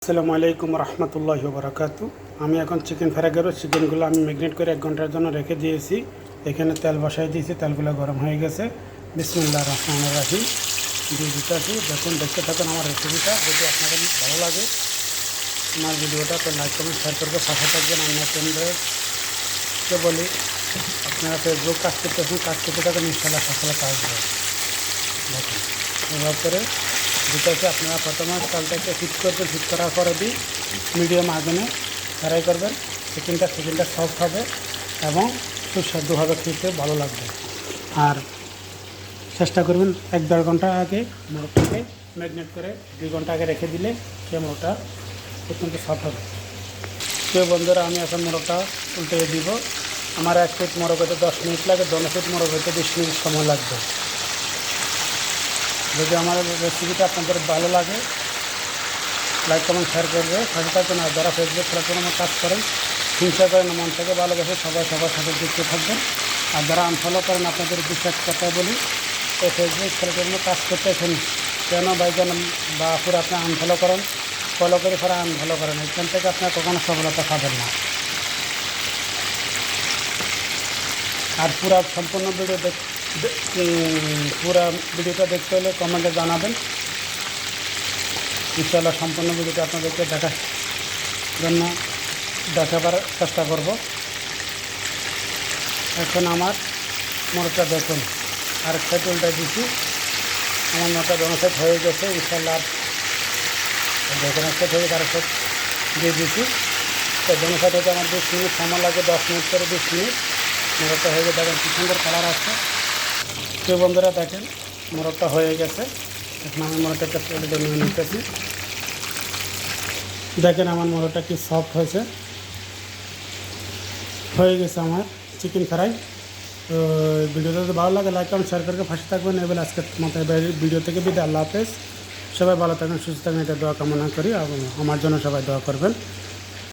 আসসালামু আলাইকুম রহমতুল্লাহি ওয়া বারাকাতু। আমি এখন চিকেন ফ্রাই করব। চিকেনগুলো আমি ম্যারিনেট করে 1 ঘন্টার জন্য রেখে দিয়েছি। এখানে তেল বসাই দিয়েছি, তেলগুলো গরম হয়ে গেছে। বিসমিল্লাহির রহমানির রহিম দিয়ে দিতেছি। দেখুন, দেখতে থাকুন আমার রেসিপিটা। যদি আপনাদের ভালো লাগে আমার ভিডিওটা, তো লাইক কমেন্ট শেয়ার করবে, পাশে থাকবেন। আমি নতুনদেরকে বলি, আপনারা ফেসবুক কাজ করতেছেন, কাজ করতে থাকুন, ইনশাআল্লাহ সফলতা আসবে। দেখুন এবার করে দিতেছি। আপনারা প্রথমে চালটাকে হিট করবেন, হিট করার পরে দিয়ে মিডিয়াম আগুনে ফ্রাই করবেন। চিকেনটা সফট হবে এবং সুস্বাদু হবে, খেতে ভালো লাগবে। আর চেষ্টা করবেন 1-1.5 ঘন্টা আগে মোরগটাকে ম্যারিনেট করে 2 ঘন্টা আগে রেখে দিলে সে মোরগটা অত্যন্ত সফট হবে। প্রিয় বন্ধুরা, আমি এখন মোরগটা উল্টে দিব। আমার 1 পিস মোরগ হতে 10 মিনিট লাগে, 2 পিস মোরগ হতে 20 মিনিট সময় লাগবে। যদি আমার রেসিপিটা আপনাদের ভালো লাগে, লাইক কমেন্ট শেয়ার করবে, সাথে থাকবেন। আর যারা ফেসবুক প্ল্যাটফর্মে কাজ করেন, হিংসা করেন, মন থেকে ভালোবাসে, সবাই সবার সাথে যুক্ত থাকবেন। আর যারা আনফলো করেন, আপনাদের বিশ্বাস কথা বলি, এই ফেসবুক প্ল্যাটফর্মে কাজ করতেছেন কেন ভাইজান বা পুরো আপনি আনফলো করেন, ফলো করে পরে আনফলো করেন, এখান থেকে আপনার কখনো সফলতা পাবেন না। আর পুরো সম্পূর্ণ ভিডিওটা দেখতে হলে কমেন্টে জানাবেন। ইনশাআল্লাহ সম্পূর্ণ ভিডিওটা আপনাদেরকে দেখাবার চেষ্টা করব। এখন আমার মোরগটা দেখুন, আর সাইড উল্টা দিচ্ছি। আমার মোরগটা দোনো সাইড হয়ে গেছে। ইনশাআল্লাহ দেখুন, এক সাইড হয়ে তার সাইড দিয়ে দিচ্ছি। তো দোনো সাইড হতে আমার 20 মিনিট সময় লাগে, 10 মিনিট করে 20 মিনিট মোরগটা হয়ে গেছে। দেখেন কি সুন্দর কালার আসছে। কেউ বন্ধুরা দেখেন মোরগটা হয়ে গেছে। এখন আমি মোরগটা একটা প্লেটে নিয়ে নিতেছি। দেখেন আমার মোরগটা কি সফট হয়ে গেছে আমার চিকেন ফ্রাই। তো ভিডিওটা যদি ভালো লাগে লাইক কমেন্ট শেয়ার করে পাশে থাকবেন। এবার আজকে মাথায় ভিডিও থেকে বিদায়। আল্লাহ হাফেজ। সবাই ভালো থাকবেন, সুস্থ থাকবেন, এটা দোয়া কামনা করি। আমার জন্য সবাই দোয়া করবেন।